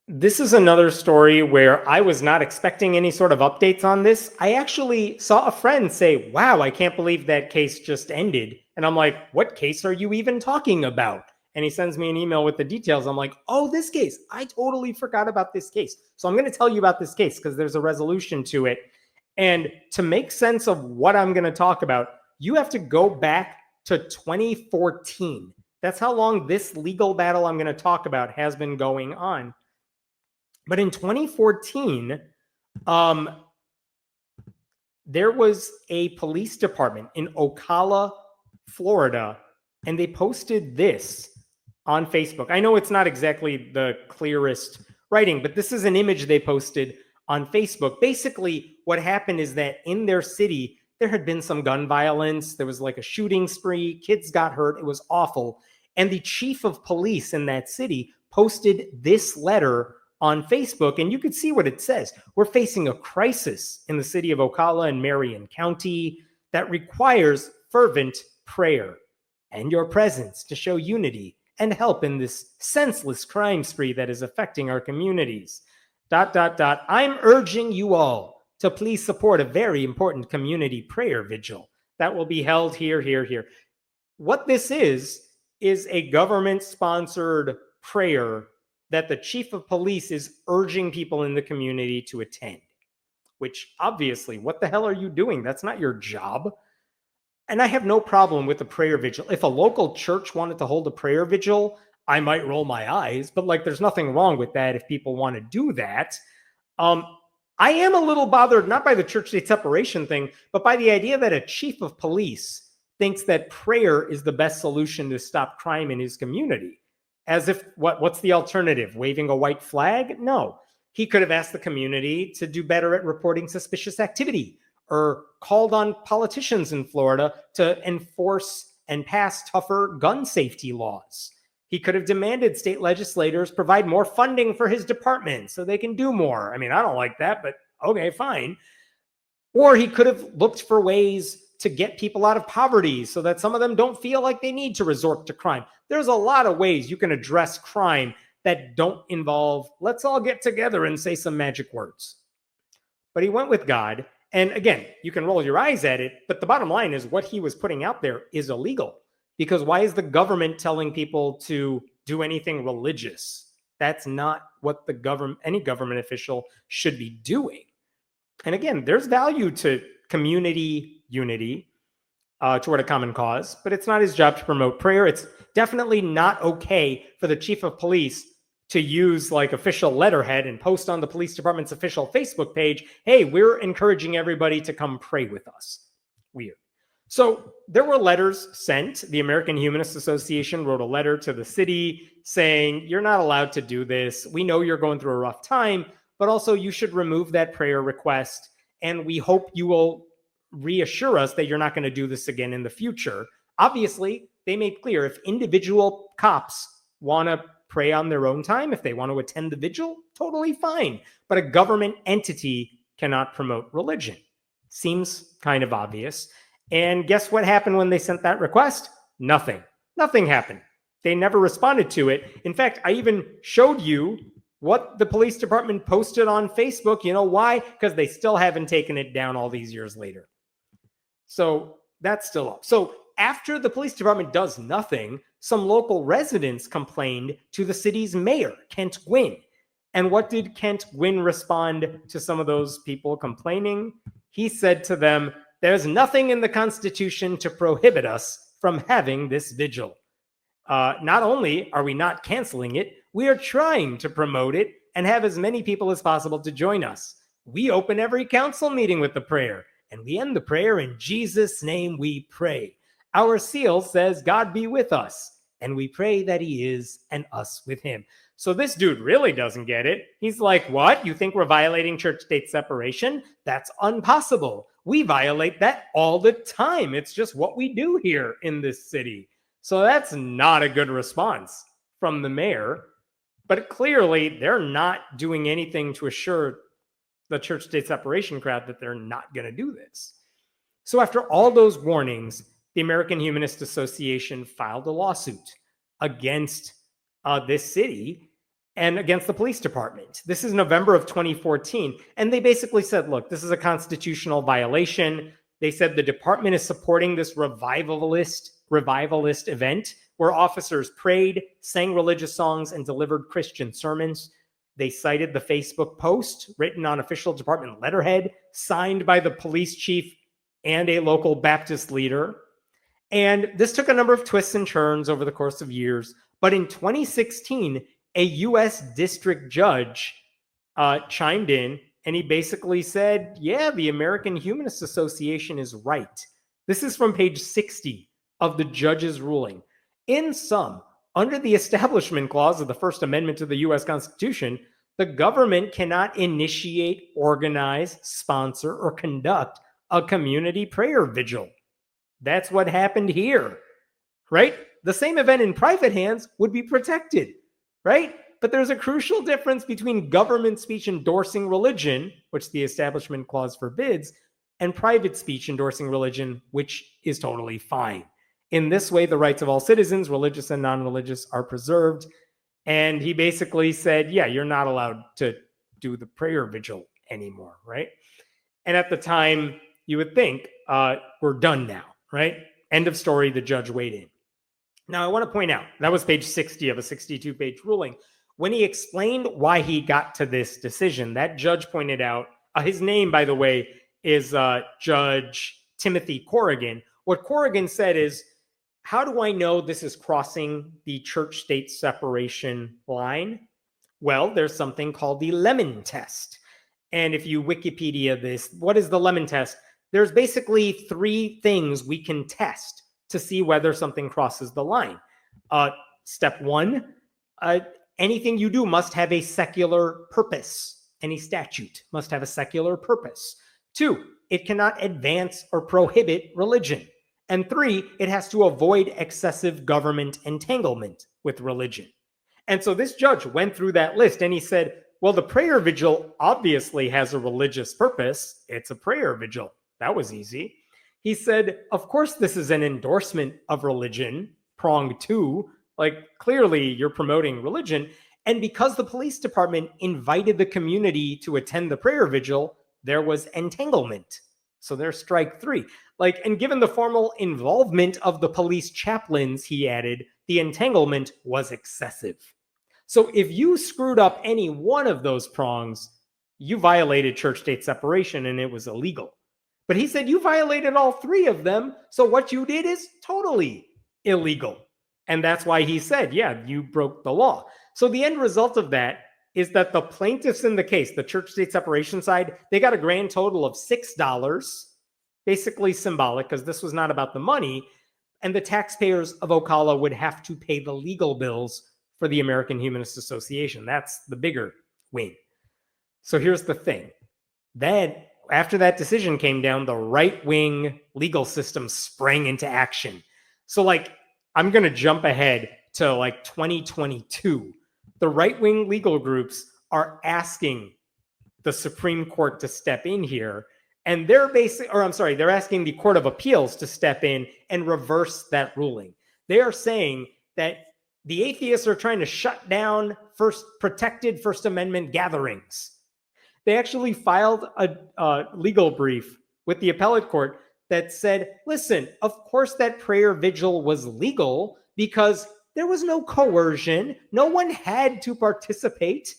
This is another story where I was not expecting any sort of updates on this. I actually saw a friend say, "Wow, I can't believe that case just ended." And I'm like, "What case are you even talking about?" And he sends me an email with the details. I'm like, "Oh, this case. I totally forgot about this case." So I'm going to tell you about this case because there's a resolution to it. And to make sense of what I'm going to talk about, you have to go back to 2014. That's how long this legal battle I'm going to talk about has been going on. But in 2014, um, there was a police department in Ocala, Florida, and they posted this on Facebook. I know it's not exactly the clearest writing, but this is an image they posted on Facebook. Basically, what happened is that in their city, there had been some gun violence. There was like a shooting spree. Kids got hurt. It was awful. And the chief of police in that city posted this letter on Facebook, and you could see what it says. We're facing a crisis in the city of Ocala and Marion County that requires fervent prayer and your presence to show unity and help in this senseless crime spree that is affecting our communities. ... I'm urging you all to please support a very important community prayer vigil that will be held here. What this is a government-sponsored prayer that the chief of police is urging people in the community to attend, which obviously, what the hell are you doing? That's not your job. And I have no problem with a prayer vigil. If a local church wanted to hold a prayer vigil, I might roll my eyes, but like there's nothing wrong with that if people want to do that. Um, I am a little bothered, not by the church-state separation thing, but by the idea that a chief of police thinks that prayer is the best solution to stop crime in his community. As if, what's the alternative? Waving a white flag? No. He could have asked the community to do better at reporting suspicious activity, or called on politicians in Florida to enforce and pass tougher gun safety laws. He could have demanded state legislators provide more funding for his department so they can do more. I mean, I don't like that, but okay, fine. Or he could have looked for ways to get people out of poverty so that some of them don't feel like they need to resort to crime. There's a lot of ways you can address crime that don't involve, let's all get together and say some magic words. But he went with God. And again, you can roll your eyes at it, but the bottom line is what he was putting out there is illegal. Because why is the government telling people to do anything religious? That's not what any government official should be doing. And again, there's value to community unity toward a common cause, but it's not his job to promote prayer. It's definitely not okay for the chief of police to use like official letterhead and post on the police department's official Facebook page, "Hey, we're encouraging everybody to come pray with us." Weird. So there were letters sent. The American Humanist Association wrote a letter to the city saying, "You're not allowed to do this. We know you're going through a rough time, but also you should remove that prayer request. And we hope you will reassure us that you're not going to do this again in the future." Obviously, they made clear if individual cops want to pray on their own time, if they want to attend the vigil, totally fine. But a government entity cannot promote religion. Seems kind of obvious. And guess what happened when they sent that request? Nothing. Nothing happened. They never responded to it. In fact, I even showed you what the police department posted on Facebook. You know why? Because they still haven't taken it down all these years later. So that's still up. So after the police department does nothing, some local residents complained to the city's mayor, Kent Gwynn. And what did Kent Gwynn respond to some of those people complaining? He said to them, "There's nothing in the Constitution to prohibit us from having this vigil. Not only are we not canceling it, we are trying to promote it and have as many people as possible to join us. We open every council meeting with the prayer, and we end the prayer in Jesus' name we pray. Our seal says, 'God be with us,' and we pray that he is and us with him." So this dude really doesn't get it. He's like, "What? You think we're violating church-state separation? That's impossible. We violate that all the time. It's just what we do here in this city." So that's not a good response from the mayor. But clearly, they're not doing anything to assure the church-state separation crowd that they're not going to do this. So after all those warnings, the American Humanist Association filed a lawsuit against this city. and against the police department. This is November of 2014. And they basically said, look, this is a constitutional violation. They said the department is supporting this revivalist event where officers prayed, sang religious songs, and delivered Christian sermons. They cited the Facebook post written on official department letterhead, signed by the police chief and a local Baptist leader. And this took a number of twists and turns over the course of years. But in 2016, a U.S. district judge chimed in, and he basically said, yeah, the American Humanist Association is right. This is from page 60 of the judge's ruling. In sum, under the Establishment Clause of the First Amendment to the U.S. Constitution, the government cannot initiate, organize, sponsor, or conduct a community prayer vigil. That's what happened here, right? The same event in private hands would be protected, right? But there's a crucial difference between government speech endorsing religion, which the Establishment Clause forbids, and private speech endorsing religion, which is totally fine. In this way, the rights of all citizens, religious and non-religious, are preserved. And he basically said, yeah, you're not allowed to do the prayer vigil anymore, right? And at the time, you would think, we're done now, right? End of story, the judge weighed in. Now, I want to point out, that was page 60 of a 62-page ruling. When he explained why he got to this decision, that judge pointed out, his name, by the way, is Judge Timothy Corrigan. What Corrigan said is, how do I know this is crossing the church-state separation line? Well, there's something called the Lemon test. And if you Wikipedia this, what is the Lemon test? There's basically 3 things we can test to see whether something crosses the line. Step 1, anything you do must have a secular purpose. Any statute must have a secular purpose. 2, it cannot advance or prohibit religion. And 3, it has to avoid excessive government entanglement with religion. And so this judge went through that list and he said, well, the prayer vigil obviously has a religious purpose. It's a prayer vigil. That was easy. He said, of course, this is an endorsement of religion, prong 2. Like, clearly, you're promoting religion. And because the police department invited the community to attend the prayer vigil, there was entanglement. So there's strike 3. Like, and given the formal involvement of the police chaplains, he added, the entanglement was excessive. So if you screwed up any one of those prongs, you violated church-state separation and it was illegal. But he said you violated all 3 of them, so what you did is totally illegal. And that's why he said, yeah, you broke the law. So the end result of that is that the plaintiffs in the case, the church-state separation side, they got a grand total of $6, basically symbolic because this was not about the money, and the taxpayers of Ocala would have to pay the legal bills for the American Humanist Association. That's the bigger win. So here's the thing. Then, after that decision came down, the right-wing legal system sprang into action. So, like, I'm going to jump ahead to, like, 2022. The right-wing legal groups are asking the Supreme Court to step in here. And they're they're asking the Court of Appeals to step in and reverse that ruling. They are saying that the atheists are trying to shut down protected First Amendment gatherings. They actually filed a legal brief with the appellate court that said, listen, of course that prayer vigil was legal because there was no coercion. No one had to participate.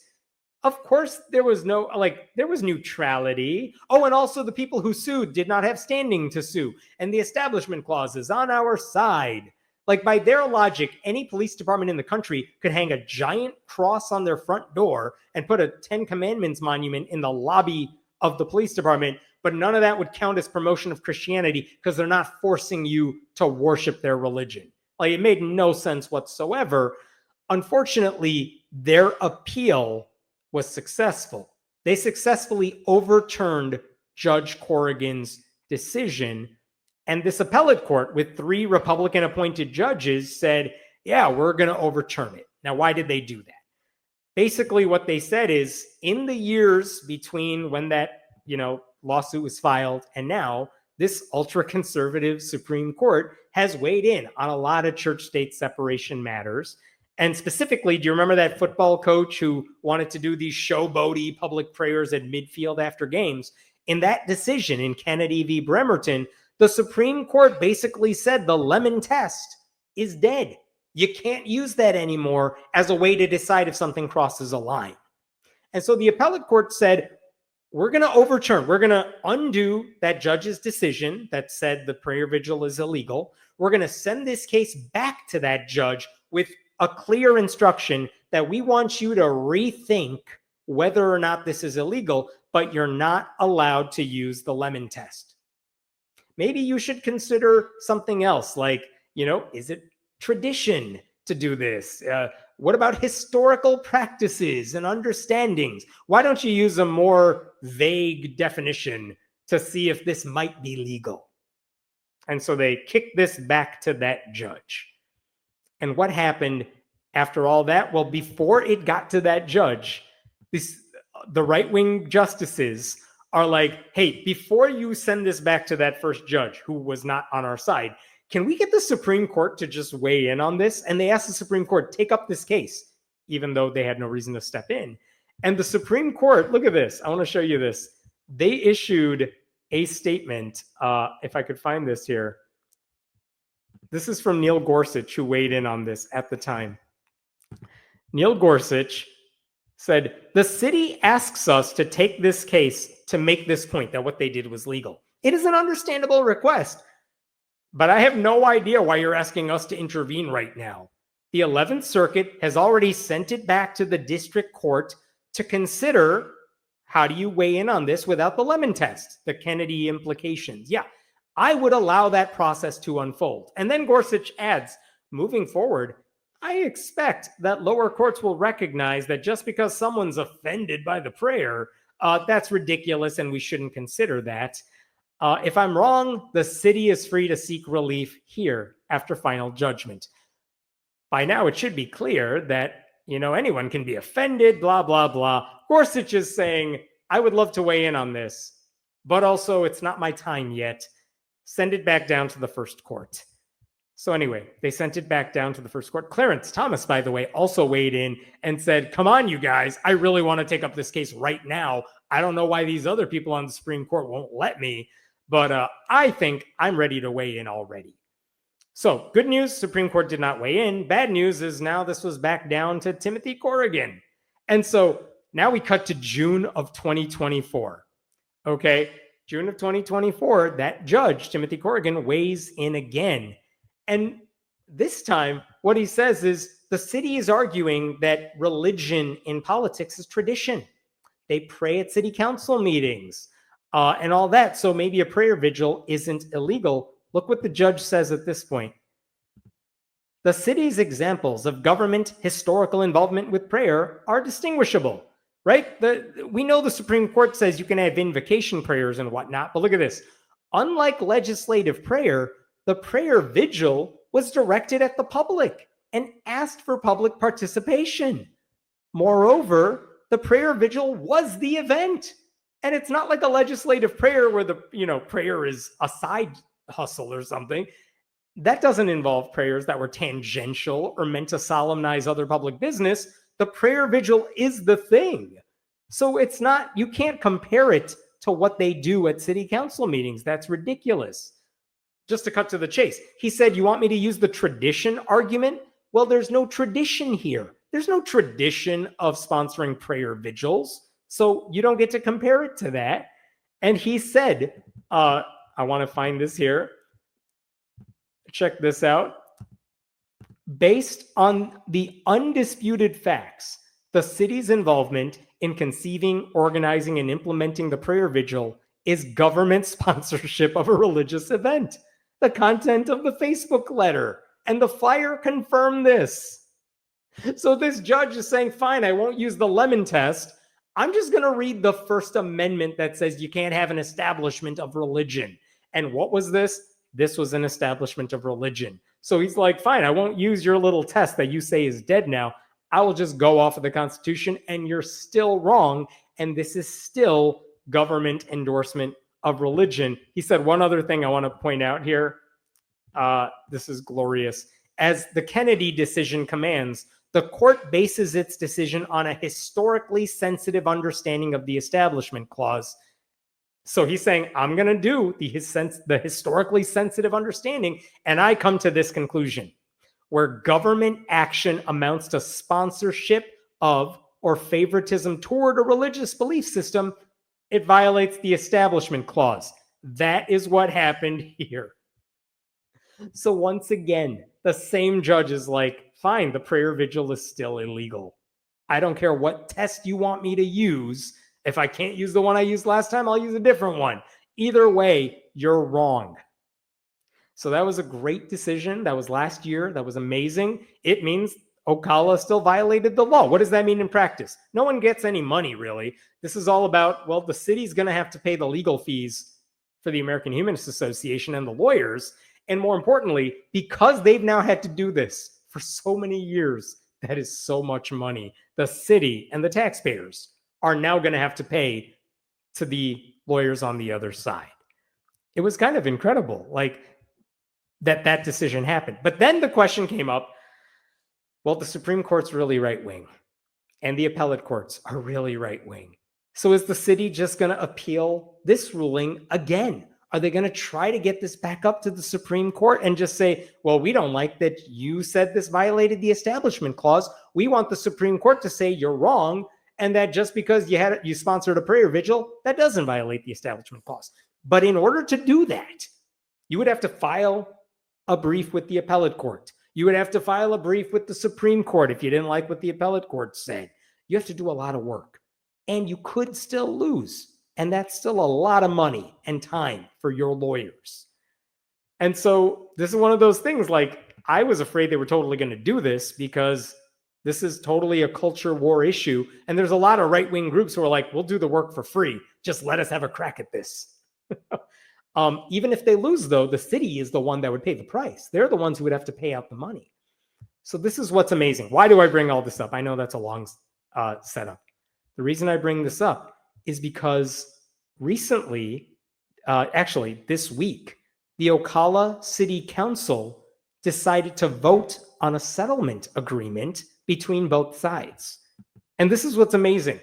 Of course, there was there was neutrality. Oh, and also the people who sued did not have standing to sue. And the Establishment Clause is on our side. Like, by their logic, any police department in the country could hang a giant cross on their front door and put a 10 Commandments monument in the lobby of the police department, but none of that would count as promotion of Christianity because they're not forcing you to worship their religion. Like, it made no sense whatsoever. Unfortunately, their appeal was successful. They successfully overturned Judge Corrigan's decision. And this appellate court with 3 Republican-appointed judges said, yeah, we're going to overturn it. Now, why did they do that? Basically, what they said is, in the years between when that, lawsuit was filed and now, this ultra-conservative Supreme Court has weighed in on a lot of church-state separation matters. And specifically, do you remember that football coach who wanted to do these showboaty public prayers at midfield after games? In that decision in Kennedy v. Bremerton, the Supreme Court basically said the lemon test is dead. You can't use that anymore as a way to decide if something crosses a line. And so the appellate court said, we're going to overturn, we're going to undo that judge's decision that said the prayer vigil is illegal. We're going to send this case back to that judge with a clear instruction that we want you to rethink whether or not this is illegal, but you're not allowed to use the lemon test. Maybe you should consider something else, like, is it tradition to do this? What about historical practices and understandings? Why don't you use a more vague definition to see if this might be legal? And so they kicked this back to that judge. And what happened after all that? Well, before it got to that judge, the right-wing justices are like, hey, before you send this back to that first judge who was not on our side, can we get the Supreme Court to just weigh in on this? And they asked the Supreme Court, take up this case, even though they had no reason to step in. And the Supreme Court, look at this. I want to show you this. They issued a statement. If I could find this here. This is from Neil Gorsuch, who weighed in on this at the time. Neil Gorsuch said, the city asks us to take this case to make this point that what they did was legal. It is an understandable request, but I have no idea why you're asking us to intervene right now. The 11th Circuit has already sent it back to the district court to consider how do you weigh in on this without the lemon test, the Kennedy implications. Yeah, I would allow that process to unfold. And then Gorsuch adds, moving forward, I expect that lower courts will recognize that just because someone's offended by the prayer, that's ridiculous and we shouldn't consider that. If I'm wrong, the city is free to seek relief here after final judgment. By now, it should be clear that, anyone can be offended, blah, blah, blah. Gorsuch is saying, I would love to weigh in on this, but also it's not my time yet. Send it back down to the first court. So anyway, they sent it back down to the first court. Clarence Thomas, by the way, also weighed in and said, come on, you guys, I really want to take up this case right now. I don't know why these other people on the Supreme Court won't let me, but I think I'm ready to weigh in already. So good news, Supreme Court did not weigh in. Bad news is now this was back down to Timothy Corrigan. And so now we cut to June of 2024. Okay, June of 2024, that judge, Timothy Corrigan, weighs in again. And this time, what he says is the city is arguing that religion in politics is tradition. They pray at city council meetings and all that. So maybe a prayer vigil isn't illegal. Look what the judge says at this point. The city's examples of government historical involvement with prayer are distinguishable, right? We know the Supreme Court says you can have invocation prayers and whatnot, but look at this. Unlike legislative prayer, the prayer vigil was directed at the public and asked for public participation. Moreover, the prayer vigil was the event. And it's not like a legislative prayer where the prayer is a side hustle or something. That doesn't involve prayers that were tangential or meant to solemnize other public business. The prayer vigil is the thing. So it's not, you can't compare it to what they do at city council meetings. That's ridiculous. Just to cut to the chase, he said, you want me to use the tradition argument? Well, there's no tradition here. There's no tradition of sponsoring prayer vigils. So you don't get to compare it to that. And he said, I want to find this here. Check this out. Based on the undisputed facts, the city's involvement in conceiving, organizing, and implementing the prayer vigil is government sponsorship of a religious event. The content of the Facebook letter and the flyer confirm this. So this judge is saying, fine, I won't use the lemon test. I'm just going to read the First Amendment that says you can't have an establishment of religion. And what was this? This was an establishment of religion. So he's like, fine, I won't use your little test that you say is dead now. I will just go off of the Constitution, and you're still wrong. And this is still government endorsement of religion. He said one other thing I want to point out here. This is glorious. As the Kennedy decision commands, The court bases its decision on a historically sensitive understanding of the Establishment Clause. So he's saying, I'm going to do the historically sensitive understanding, and I come to this conclusion. Where government action amounts to sponsorship of or favoritism toward a religious belief system, it violates the Establishment Clause. That is what happened here. So once again, the same judge is like, fine, the prayer vigil is still illegal. I don't care what test you want me to use. If I can't use the one I used last time, I'll use a different one. Either way, you're wrong. So that was a great decision. That was last year. That was amazing. It means Ocala still violated the law. What does that mean in practice? No one gets any money, really. This is all about, well, the city's going to have to pay the legal fees for the American Humanist Association and the lawyers. And more importantly, because they've now had to do this for so many years, that is so much money. The city and the taxpayers are now going to have to pay to the lawyers on the other side. It was kind of incredible, like that decision happened. But then the question came up, well, the Supreme Court's really right-wing, and the appellate courts are really right-wing. So is the city just going to appeal this ruling again? Are they going to try to get this back up to the Supreme Court and just say, well, we don't like that you said this violated the Establishment Clause. We want the Supreme Court to say you're wrong, and that just because you sponsored a prayer vigil, that doesn't violate the Establishment Clause. But in order to do that, you would have to file a brief with the appellate court. You would have to file a brief with the Supreme Court if you didn't like what the appellate court said. You have to do a lot of work, and you could still lose. And that's still a lot of money and time for your lawyers. And so this is one of those things, like, I was afraid they were totally going to do this because this is totally a culture war issue. And there's a lot of right-wing groups who are like, we'll do the work for free. Just let us have a crack at this. Even if they lose, though, the city is the one that would pay the price. They're the ones who would have to pay out the money. So this is what's amazing. Why do I bring all this up? I know that's a long setup. The reason I bring this up is because recently, actually this week, the Ocala City Council decided to vote on a settlement agreement between both sides. And this is what's amazing.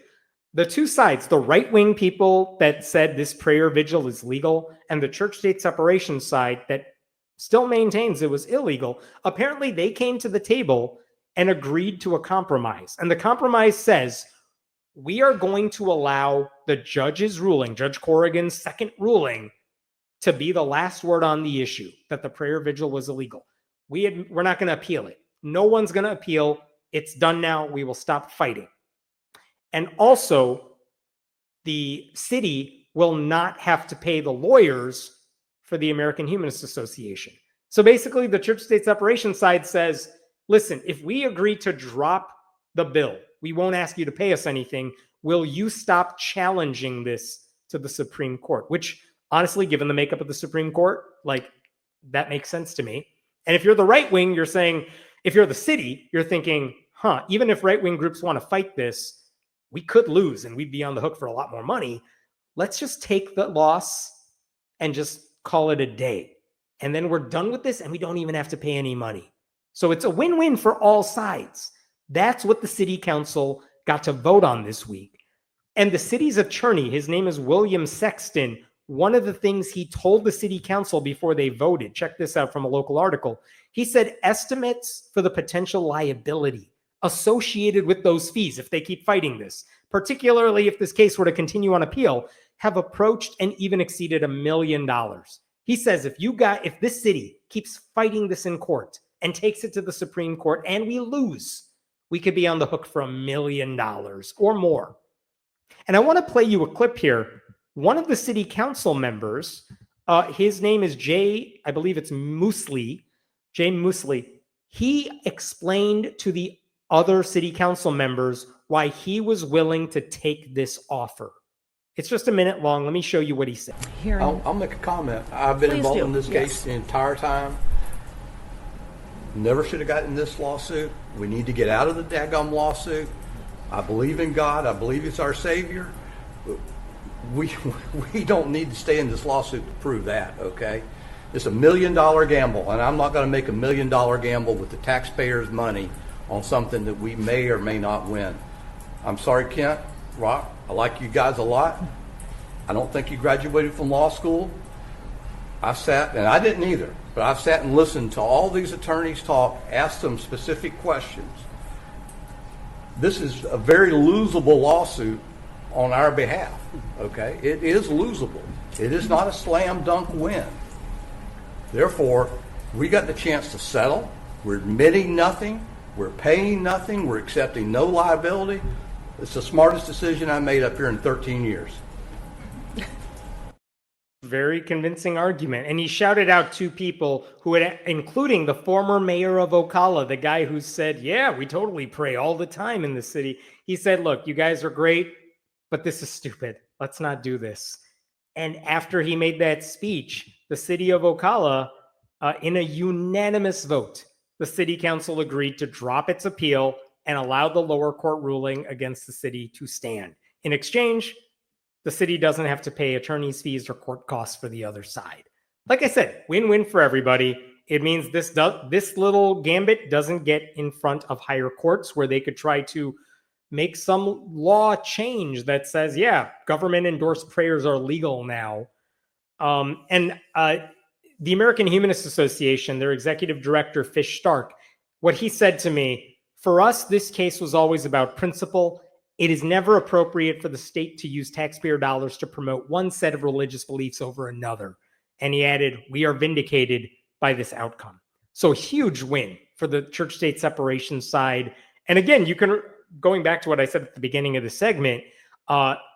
The two sides, the right-wing people that said this prayer vigil is legal, and the church-state separation side that still maintains it was illegal, apparently they came to the table and agreed to a compromise. And the compromise says, we are going to allow the judge's ruling, Judge Corrigan's second ruling, to be the last word on the issue, that the prayer vigil was illegal. We're not going to appeal it. No one's going to appeal. It's done now. We will stop fighting. And also, the city will not have to pay the lawyers for the American Humanist Association. So basically, the church-state separation side says, listen, if we agree to drop the bill, we won't ask you to pay us anything. Will you stop challenging this to the Supreme Court? Which, honestly, given the makeup of the Supreme Court, like, that makes sense to me. And if you're the right wing, you're saying, if you're the city, you're thinking, even if right-wing groups want to fight this, we could lose and we'd be on the hook for a lot more money. Let's just take the loss and just call it a day. And then we're done with this and we don't even have to pay any money. So it's a win-win for all sides. That's what the city council got to vote on this week. And the city's attorney, his name is William Sexton, one of the things he told the city council before they voted, check this out from a local article. He said estimates for the potential liability associated with those fees if they keep fighting this, particularly if this case were to continue on appeal, have approached and even exceeded $1 million. He says if this city keeps fighting this in court and takes it to the Supreme Court and we lose, we could be on the hook for $1 million or more. And I want to play you a clip here. One of the city council members, his name is Jay Musley. He explained to the other city council members why he was willing to take this offer. It's just a minute long. Let me show you what he said. I'll make a comment. I've been involved in this case the entire time. Never should have gotten this lawsuit. We need to get out of the daggum lawsuit. I believe in God. I believe it's our Savior. We don't need to stay in this lawsuit to prove that, okay? It's $1 million gamble, and I'm not going to make $1 million gamble with the taxpayers' money on something that we may or may not win. I'm sorry, Kent, Rock, I like you guys a lot. I don't think you graduated from law school. I sat, and I didn't either, but I've sat and listened to all these attorneys talk, asked them specific questions. This is a very losable lawsuit on our behalf, okay? It is losable. It is not a slam dunk win. Therefore, we got the chance to settle. We're admitting nothing. We're paying nothing. We're accepting no liability. It's the smartest decision I made up here in 13 years. Very convincing argument. And he shouted out two people who had, including the former mayor of Ocala, the guy who said, yeah, we totally pray all the time in the city. He said, look, you guys are great, but this is stupid. Let's not do this. And after he made that speech, the city of Ocala, in a unanimous vote, the city council agreed to drop its appeal and allow the lower court ruling against the city to stand. In exchange, the city doesn't have to pay attorney's fees or court costs for the other side. Like I said, win-win for everybody. It means this little gambit doesn't get in front of higher courts where they could try to make some law change that says, yeah, government-endorsed prayers are legal now. The American Humanist Association, their executive director, Fish Stark, what he said to me, for us, this case was always about principle. It is never appropriate for the state to use taxpayer dollars to promote one set of religious beliefs over another. And he added, we are vindicated by this outcome. So huge win for the church-state separation side. And again, you can, going back to what I said at the beginning of the segment,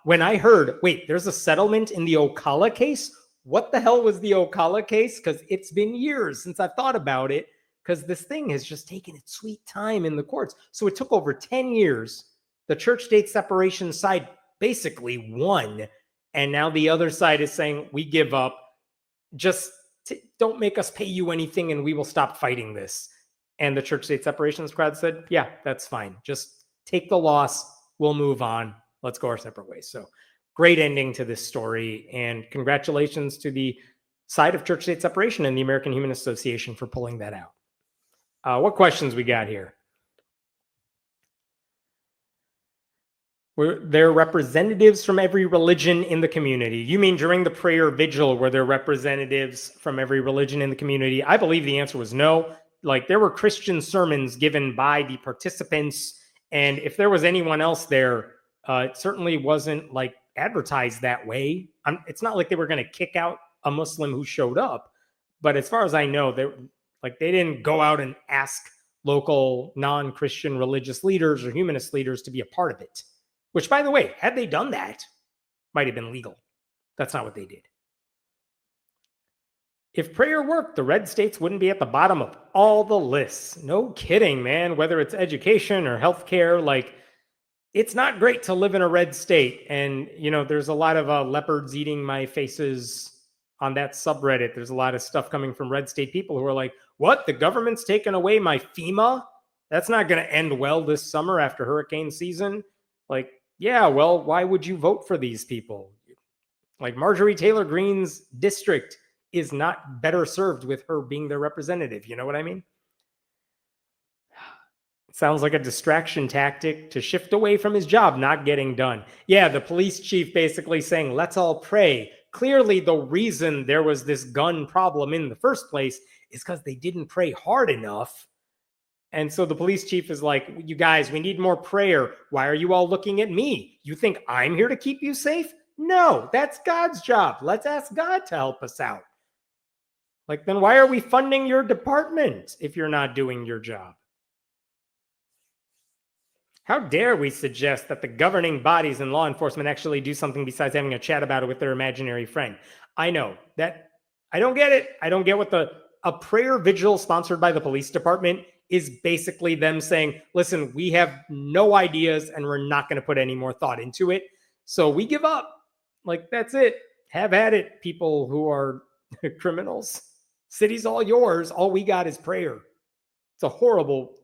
when I heard, wait, there's a settlement in the Ocala case. What the hell was the Ocala case? Because it's been years since I've thought about it, because this thing has just taken its sweet time in the courts. So it took over 10 years. The church-state separation side basically won. And now the other side is saying, we give up. Just don't make us pay you anything and we will stop fighting this. And the church-state separations crowd said, yeah, that's fine. Just take the loss. We'll move on. Let's go our separate ways. So great ending to this story. And congratulations to the side of church-state separation and the American Humanist Association for pulling that out. What questions we got here? Were there representatives from every religion in the community? You mean during the prayer vigil, were there representatives from every religion in the community? I believe the answer was no. Like, there were Christian sermons given by the participants. And if there was anyone else there, it certainly wasn't like advertised that way. It's not like they were going to kick out a Muslim who showed up. But as far as I know, they didn't go out and ask local non-Christian religious leaders or humanist leaders to be a part of it. Which, by the way, had they done that, might have been legal. That's not what they did. If prayer worked, the red states wouldn't be at the bottom of all the lists. No kidding, man. Whether it's education or healthcare, it's not great to live in a red state. And, there's a lot of leopards eating my faces on that subreddit. There's a lot of stuff coming from red state people who are like, what? The government's taken away my FEMA? That's not going to end well this summer after hurricane season. Yeah, well, why would you vote for these people? Marjorie Taylor Greene's district is not better served with her being their representative. You know what I mean? It sounds like a distraction tactic to shift away from his job not getting done. Yeah, the police chief basically saying, let's all pray. Clearly, the reason there was this gun problem in the first place is because they didn't pray hard enough. And so the police chief is like, you guys, we need more prayer. Why are you all looking at me? You think I'm here to keep you safe? No, that's God's job. Let's ask God to help us out. Then why are we funding your department if you're not doing your job? How dare we suggest that the governing bodies and law enforcement actually do something besides having a chat about it with their imaginary friend? I know that I don't get it. I don't get what a prayer vigil sponsored by the police department is basically them saying, listen, we have no ideas and we're not going to put any more thought into it. So we give up. That's it. Have at it, people who are criminals. City's all yours. All we got is prayer. It's a horrible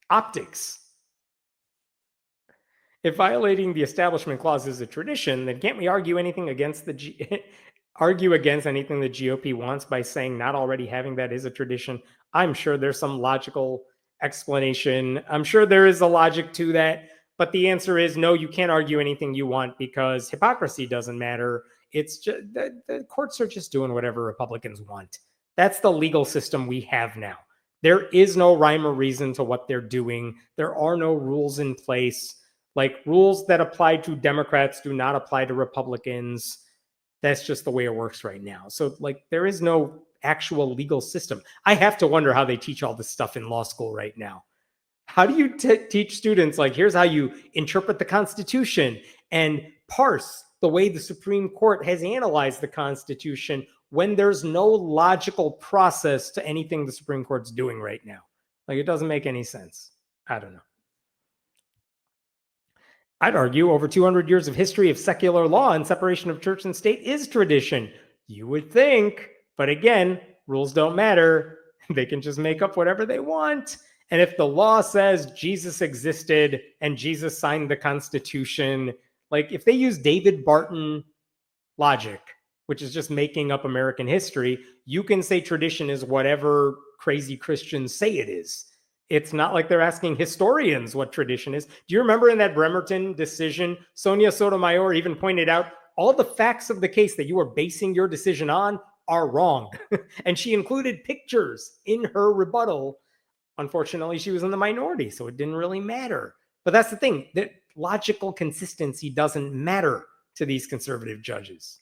optics. If violating the Establishment Clause is a tradition, then can't we argue anything against argue against anything the GOP wants by saying not already having that is a tradition? I'm sure there's some logical explanation. I'm sure there is a logic to that, but the answer is no, you can't argue anything you want because hypocrisy doesn't matter. It's just the courts are just doing whatever Republicans want. That's the legal system we have now. There is no rhyme or reason to what they're doing. There are no rules in place. Like, rules that apply to Democrats do not apply to Republicans. That's just the way it works right now. So, like, there is no actual legal system. I have to wonder how they teach all this stuff in law school right now. How do you teach students, like, here's how you interpret the Constitution and parse the way the Supreme Court has analyzed the Constitution when there's no logical process to anything the Supreme Court's doing right now? Like, it doesn't make any sense. I don't know. I'd argue over 200 years of history of secular law and separation of church and state is tradition. You would think, but again, rules don't matter. They can just make up whatever they want. And if the law says Jesus existed and Jesus signed the Constitution, like, if they use David Barton logic, which is just making up American history, you can say tradition is whatever crazy Christians say it is. It's not like they're asking historians what tradition is. Do you remember in that Bremerton decision, Sonia Sotomayor even pointed out all the facts of the case that you were basing your decision on are wrong. And she included pictures in her rebuttal. Unfortunately, she was in the minority, so it didn't really matter. But that's the thing, that logical consistency doesn't matter to these conservative judges.